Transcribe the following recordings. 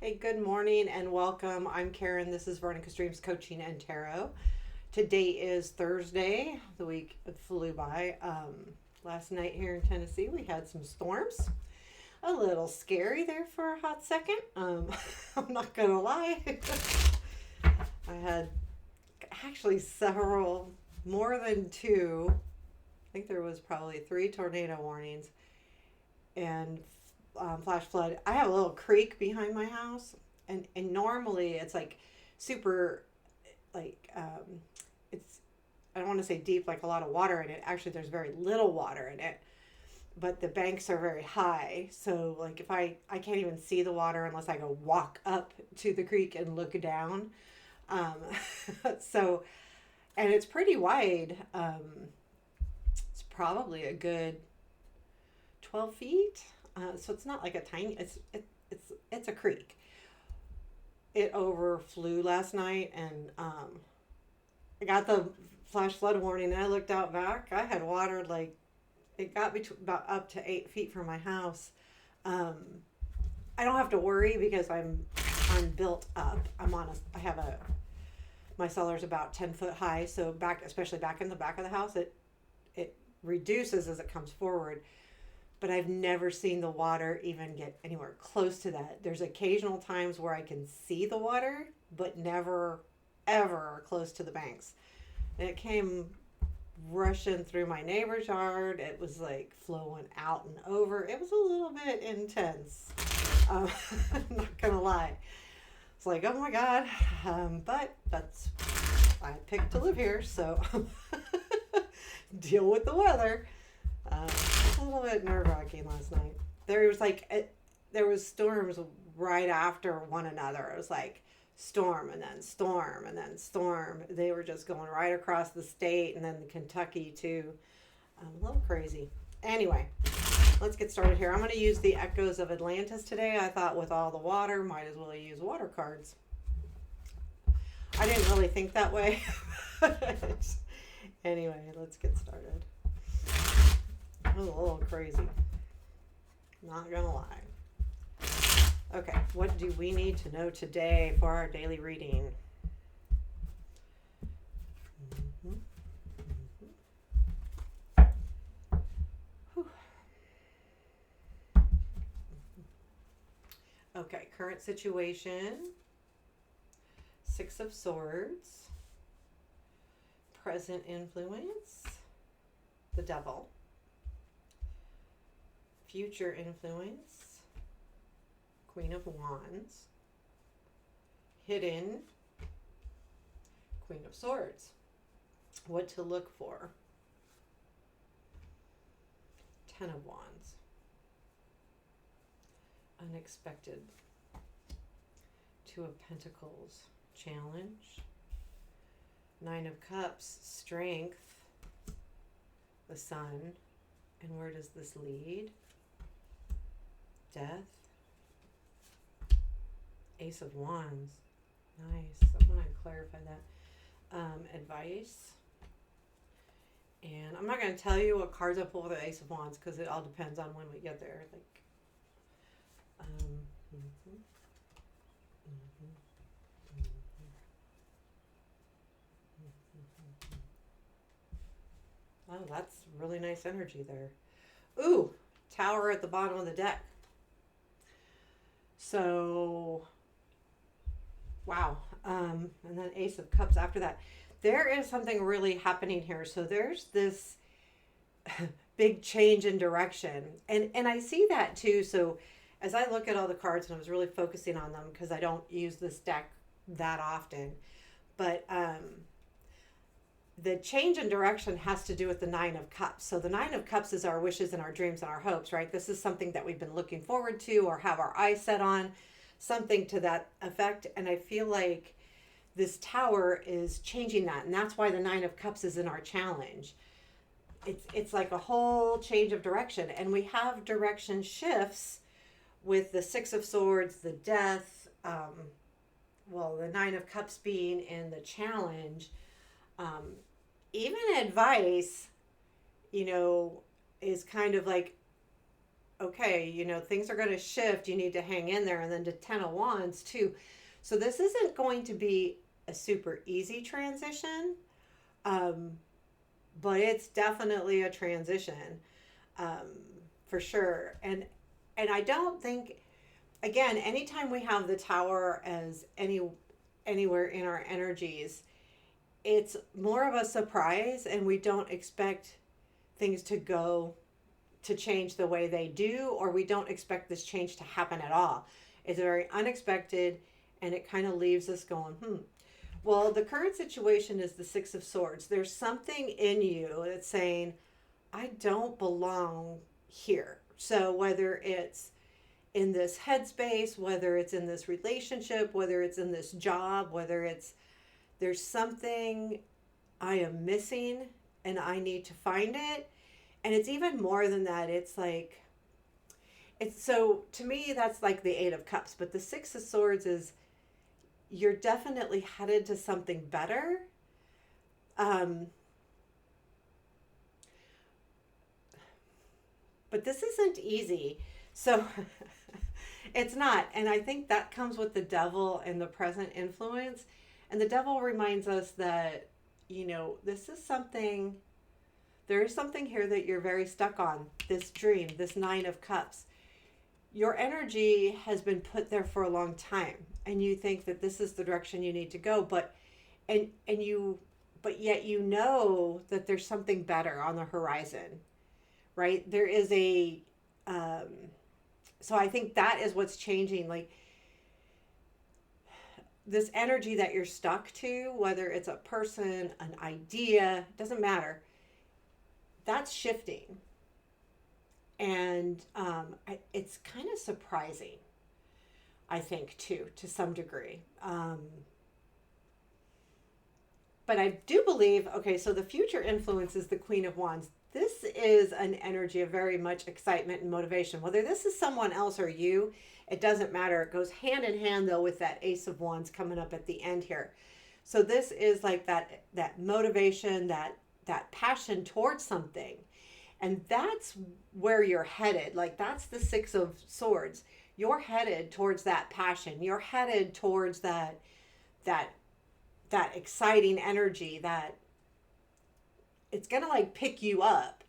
Hey, good morning and welcome. I'm Karen. This is Veronica Streams Coaching and Tarot. Today is Thursday. The week flew by. Last night here in Tennessee, we had some storms. A little scary there for a hot second. I'm not going to lie. I had actually several, more than two. I think there was probably three tornado warnings and flash flood. I have a little creek behind my house, and normally it's like super, like it's I don't want to say deep, like a lot of water in it. Actually, there's very little water in it, but the banks are very high. So like if I can't even see the water unless I go walk up to the creek and look down. Um, so and it's pretty wide. It's probably a good 12 feet. So it's not like a tiny. It's a creek. It overflew last night, and I got the flash flood warning. And I looked out back. I had water like it got me to about up to 8 feet from my house. Um, I don't have to worry because I'm built up. I have a my cellar's about 10 foot high. So especially back in the back of the house, it reduces as it comes forward, but I've never seen the water even get anywhere close to that. There's occasional times where I can see the water, but never, ever close to the banks. And it came rushing through my neighbor's yard. It was like flowing out and over. It was a little bit intense. Um, I'm not gonna lie. It's like, oh my God. But I picked to live here, so deal with the weather. A little bit nerve-wracking last night. There was storms right after one another. It was like storm and then storm and then storm. They were just going right across the state and then Kentucky too. A little crazy. Anyway, let's get started here. I'm going to use the echoes of Atlantis today. I thought with all the water, might as well use water cards. I didn't really think that way. Anyway, let's get started. It was a little crazy. Not gonna lie. Okay, what do we need to know today for our daily reading? Mm-hmm. Mm-hmm. Okay, current situation. 6 of Swords. Present influence. The Devil. Future influence, Queen of Wands, hidden, Queen of Swords. What to look for? 10 of Wands, unexpected, 2 of Pentacles, challenge, 9 of Cups, strength, the Sun. And where does this lead? Death, Ace of Wands. Nice. I want to clarify that. Advice. And I'm not going to tell you what cards I pull with the Ace of Wands because it all depends on when we get there. Like, Oh, that's really nice energy there. Ooh, Tower at the bottom of the deck. So, wow. And then Ace of Cups after that. There is something really happening here. So there's this big change in direction. And I see that too. So as I look at all the cards, and I was really focusing on them because I don't use this deck that often. But the change in direction has to do with the 9 of Cups. So the 9 of Cups is our wishes and our dreams and our hopes, right? This is something that we've been looking forward to or have our eyes set on, something to that effect. And I feel like this Tower is changing that. And that's why the 9 of Cups is in our challenge. It's like a whole change of direction. And we have direction shifts with the 6 of Swords, the Death, the 9 of Cups being in the challenge. Even advice, is kind of like okay, things are going to shift. You need to hang in there. And then to 10 of Wands, too. So this isn't going to be a super easy transition, um, but it's definitely a transition, um, for sure. And I don't think, again, anytime we have the Tower as anywhere in our energies, it's more of a surprise, and we don't expect things to change the way they do, or we don't expect this change to happen at all. It's very unexpected, and it kind of leaves us going, Well, the current situation is the Six of Swords. There's something in you that's saying, I don't belong here. So whether it's in this headspace, whether it's in this relationship, whether it's in this job, there's something I am missing and I need to find it. And it's even more than that. It's so to me, that's like the Eight of Cups, but the Six of Swords is you're definitely headed to something better. Um, but this isn't easy. So it's not. And I think that comes with the devil and the present influence. And the devil reminds us that, this is something, there is something here that you're very stuck on. This dream, this Nine of Cups. Your energy has been put there for a long time. And you think that this is the direction you need to go. But yet that there's something better on the horizon, right? There is um, so I think that is what's changing. Like this energy that you're stuck to, whether it's a person, an idea, doesn't matter. That's shifting. And it's kind of surprising, I think, too, to some degree. But I do believe, okay, so the future influence is the Queen of Wands. This is an energy of very much excitement and motivation. Whether this is someone else or you, it doesn't matter. It goes hand in hand, though, with that Ace of Wands coming up at the end here. So this is like that motivation, that passion towards something. And that's where you're headed. Like that's the Six of Swords. You're headed towards that passion. You're headed towards that exciting energy that it's going to like pick you up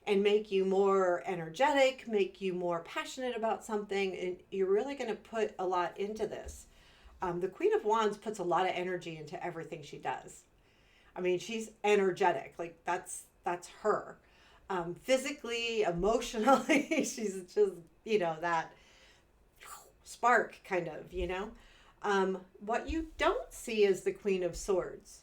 and make you more energetic, make you more passionate about something. And you're really going to put a lot into this. The Queen of Wands puts a lot of energy into everything she does. I mean, she's energetic. Like that's her. Physically, emotionally, she's just, that spark kind of. What you don't see is the Queen of Swords.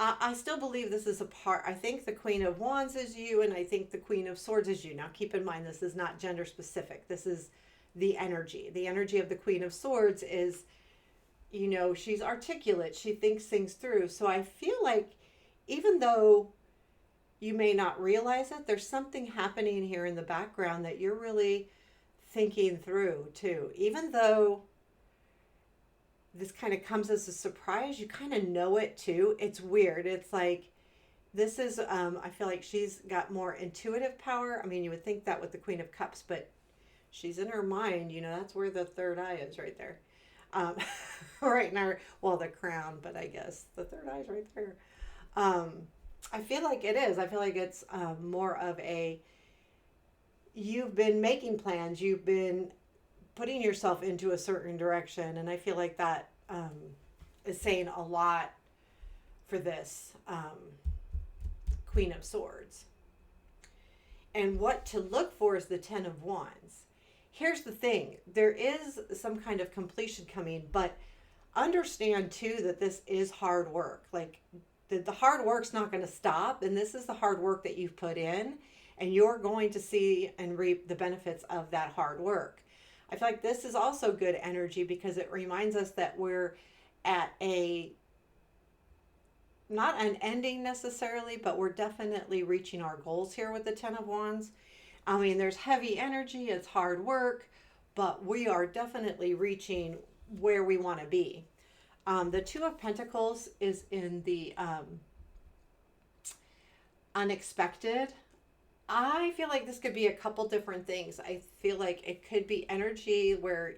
I still believe this is a part. I think the Queen of Wands is you, and I think the Queen of Swords is you. Now, keep in mind, this is not gender specific. This is the energy. The energy of the Queen of Swords is, she's articulate. She thinks things through. So I feel like even though you may not realize it, there's something happening here in the background that you're really thinking through, too. Even though this kind of comes as a surprise, you kind of know it too. It's weird. It's like this is I feel like she's got more intuitive power. I mean, you would think that with the Queen of Cups, but she's in her mind. That's where the third eye is, right there. um, right now, well, the crown, but I guess the third eye is right there. um, I feel like it is. I feel like it's more of you've been making plans, you've been putting yourself into a certain direction. And I feel like that is saying a lot for this Queen of Swords. And what to look for is the Ten of Wands. Here's the thing. There is some kind of completion coming, but understand too that this is hard work. Like the hard work's not going to stop. And this is the hard work that you've put in. And you're going to see and reap the benefits of that hard work. I feel like this is also good energy because it reminds us that we're at not an ending necessarily, but we're definitely reaching our goals here with the Ten of Wands. I mean, there's heavy energy, it's hard work, but we are definitely reaching where we want to be. The Two of Pentacles is in the unexpected. I feel like this could be a couple different things. I feel like it could be energy where,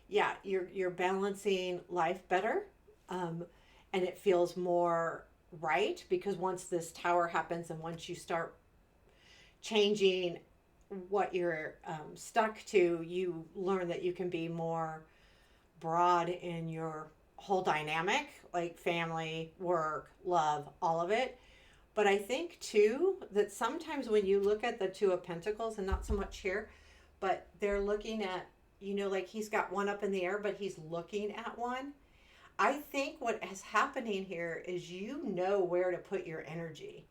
yeah, you're balancing life better, um, and it feels more right because once this tower happens and once you start changing what you're stuck to, you learn that you can be more broad in your whole dynamic, like family, work, love, all of it. But I think too that sometimes when you look at the Two of Pentacles, and not so much here, but they're looking at, like he's got one up in the air, but he's looking at one. I think what is happening here is where to put your energy.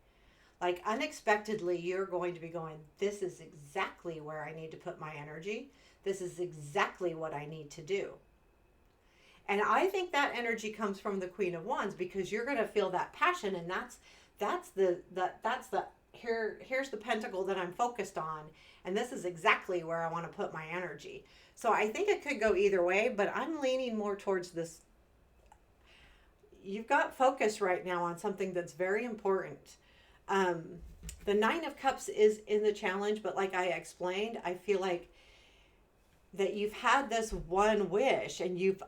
Like unexpectedly, you're going to be going, this is exactly where I need to put my energy. This is exactly what I need to do. And I think that energy comes from the Queen of Wands because you're going to feel that passion, and here's the pentacle that I'm focused on, and this is exactly where I want to put my energy. So I think it could go either way, but I'm leaning more towards this. You've got focus right now on something that's very important. The Nine of Cups is in the challenge, but like I explained, I feel like that you've had this one wish and you've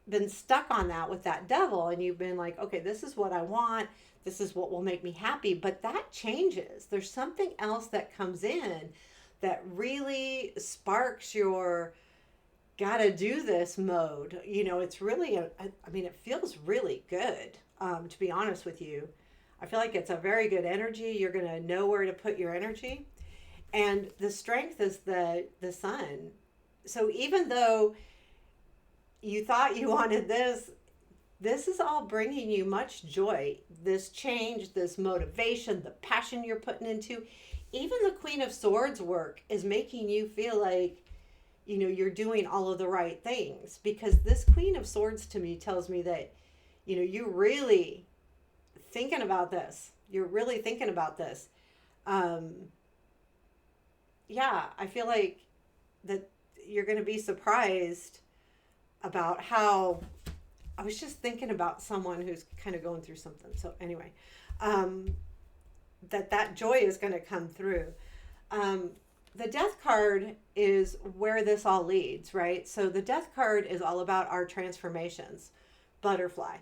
been stuck on that with that devil, and you've been like, okay, this is what I want, this is what will make me happy, but that changes. There's something else that comes in that really sparks your gotta do this mode. It's really it feels really good, to be honest with you. I feel like it's a very good energy. You're gonna know where to put your energy. And the strength is the sun. So even though you thought you wanted this is all bringing you much joy. This change, this motivation, the passion you're putting into. Even the Queen of Swords work is making you feel like, you're doing all of the right things. Because this Queen of Swords to me tells me that, you're really thinking about this. You're really thinking about this. Yeah, I feel like that you're going to be surprised about how. I was just thinking about someone who's kind of going through something. So anyway, that joy is going to come through. The Death card is where this all leads, right? So the Death card is all about our transformations, butterfly,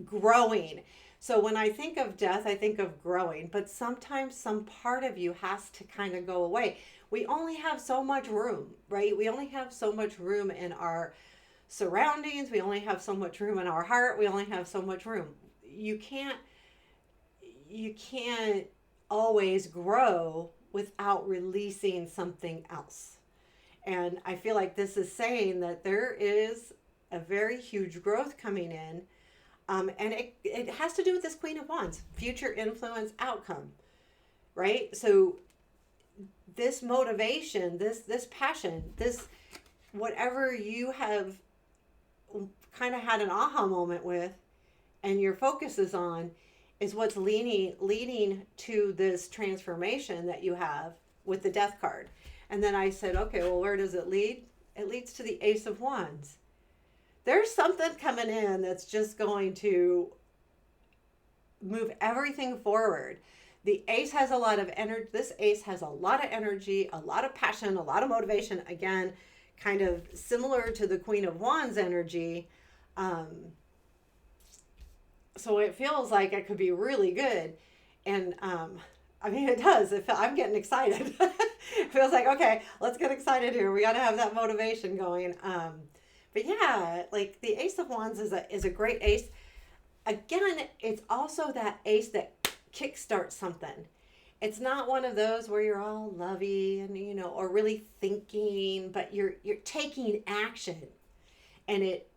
growing. So when I think of death, I think of growing, but sometimes some part of you has to kind of go away. We only have so much room, right? We only have so much room in our surroundings. We only have so much room in our heart. We only have so much room. You can't always grow without releasing something else. And I feel like this is saying that there is a very huge growth coming in. And it has to do with this Queen of Wands, future influence outcome, right? So this motivation, this passion, this whatever you have kind of had an aha moment with and your focus is on is what's leading to this transformation that you have with the Death card. And then I said, okay, well, where does it lead? It leads to the Ace of Wands. There's something coming in that's just going to move everything forward. The ace has a lot of energy. This ace has a lot of energy, a lot of passion, a lot of motivation. Again, kind of similar to the Queen of Wands energy. So it feels like it could be really good. And it does. I'm getting excited. It feels like, okay, let's get excited here. We got to have that motivation going. But yeah, like the Ace of Wands is a great ace. Again, it's also that ace that kickstarts something. It's not one of those where you're all lovey and or really thinking, but you're taking action. And it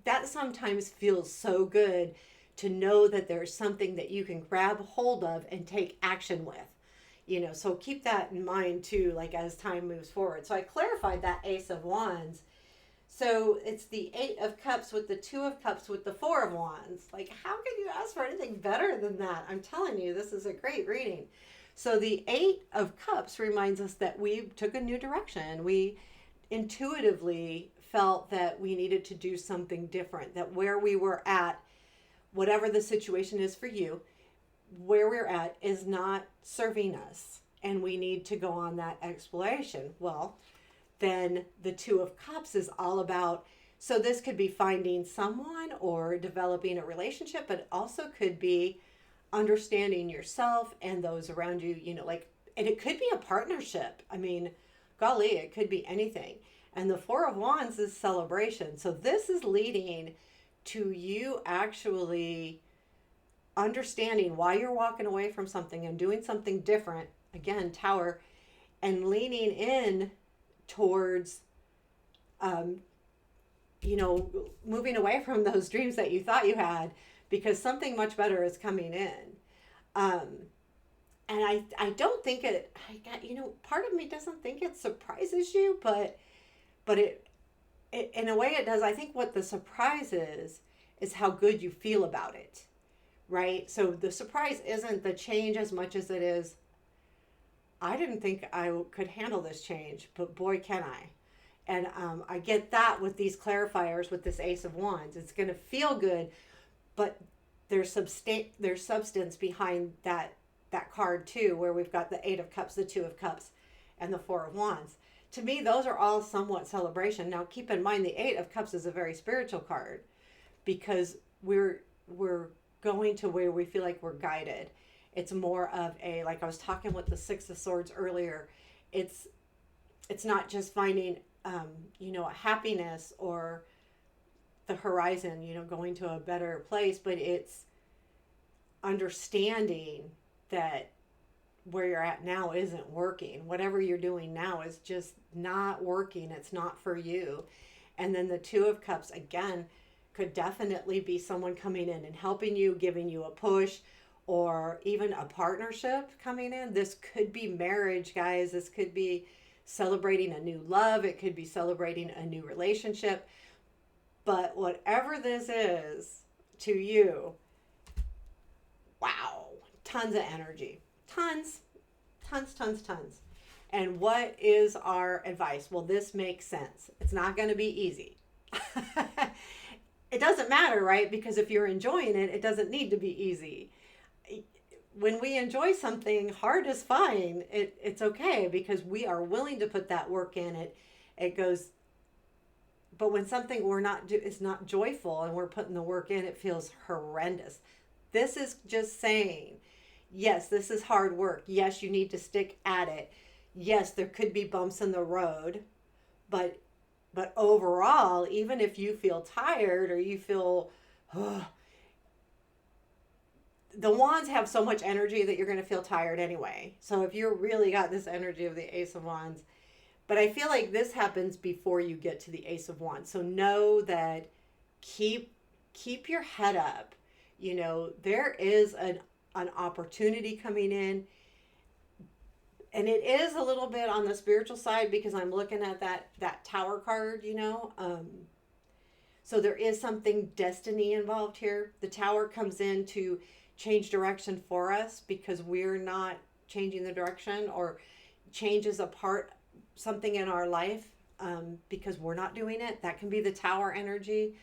that sometimes feels so good to know that there's something that you can grab hold of and take action with. So keep that in mind too, like as time moves forward. So I clarified that Ace of Wands. So it's the Eight of Cups with the Two of Cups with the Four of Wands. Like, how could you ask for anything better than that? I'm telling you, this is a great reading. So the Eight of Cups reminds us that we took a new direction. We intuitively felt that we needed to do something different, that where we were at, whatever the situation is for you, where we're at is not serving us and we need to go on that exploration. Well, then the Two of Cups is all about, so this could be finding someone or developing a relationship, but it also could be understanding yourself and those around you, like, and it could be a partnership. I mean, golly, it could be anything. And the Four of Wands is celebration. So this is leading to you actually understanding why you're walking away from something and doing something different. Again, Tower, and leaning in towards, moving away from those dreams that you thought you had, because something much better is coming in. And I don't think part of me doesn't think it surprises you, but it in a way it does. I think what the surprise is how good you feel about it, right? So the surprise isn't the change as much as it is, I didn't think I could handle this change, but boy, can I. And I get that with these clarifiers, with this Ace of Wands. It's going to feel good, but there's substance behind that card too, where we've got the Eight of Cups, the Two of Cups, and the Four of Wands. To me, those are all somewhat celebration. Now, keep in mind, the Eight of Cups is a very spiritual card, because we're going to where we feel like we're guided. It's more of a, like I was talking with the Six of Swords earlier, it's not just finding a happiness or the horizon, going to a better place, but it's understanding that where you're at now isn't working. Whatever you're doing now is just not working. It's not for you. And then the Two of Cups, again, could definitely be someone coming in and helping you, giving you a push, or even a partnership coming in. This could be marriage, guys. This could be celebrating a new love. It could be celebrating a new relationship. But whatever this is to you, wow, tons of energy. Tons. And what is our advice? Well, this makes sense. It's not going to be easy. It doesn't matter, right? Because if you're enjoying it, it doesn't need to be easy. When we enjoy something, hard is fine. It's okay, because we are willing to put that work in. It goes. But when something is not joyful and we're putting the work in, it feels horrendous. This is just saying, yes, this is hard work. Yes, you need to stick at it. Yes, there could be bumps in the road, but overall, even if you feel tired or you feel, the Wands have so much energy that you're going to feel tired anyway. So if you really got this energy of the Ace of Wands, but I feel like this happens before you get to the Ace of Wands. So know that keep your head up. There is an opportunity coming in. And it is a little bit on the spiritual side, because I'm looking at that Tower card, So there is something destiny involved here. The Tower comes in to change direction for us, because we're not changing the direction, or changes a part, something in our life, because we're not doing it. That can be the Tower energy.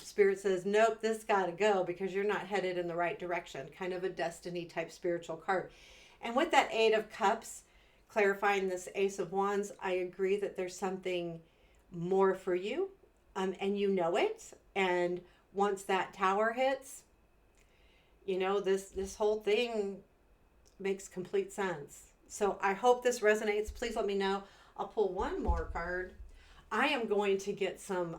Spirit says, nope, this got to go because you're not headed in the right direction. Kind of a destiny type spiritual card. And with that Eight of Cups, clarifying this Ace of Wands, I agree that there's something more for you, and you know it. And once that Tower hits, this whole thing makes complete sense. So I hope this resonates. Please let me know. I'll pull one more card. I am going to get some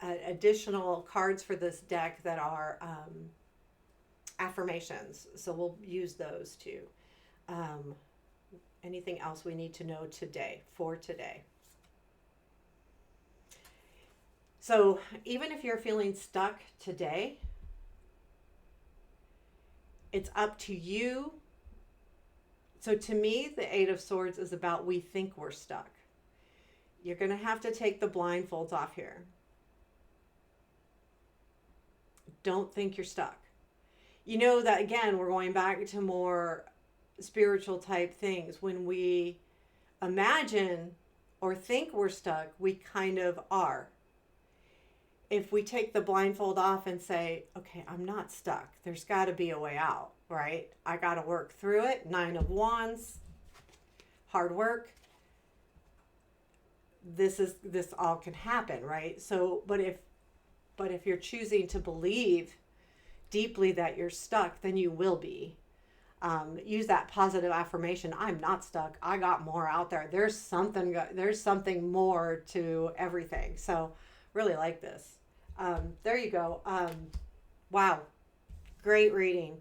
additional cards for this deck that are affirmations. So we'll use those too. Anything else we need to know for today? So even if you're feeling stuck today, it's up to you. So to me, the Eight of Swords is about, we think we're stuck. You're going to have to take the blindfolds off here. Don't think you're stuck. That, again, we're going back to more spiritual type things. When we imagine or think we're stuck, we kind of are. if we take the blindfold off and say, okay, I'm not stuck, there's got to be a way out, right? I got to work through it. Nine of Wands, hard work. This all can happen, right? So, but if you're choosing to believe deeply that you're stuck, then you will be. Use that positive affirmation. I'm not stuck. I got more out there. There's something more to everything. So really like this. There you go. Wow. Great reading.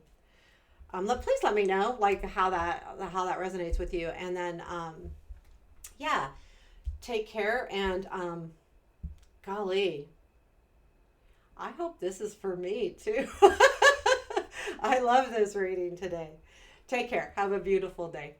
Please let me know like how that resonates with you. And then, yeah, take care. And, golly, I hope this is for me too. I love this reading today. Take care. Have a beautiful day.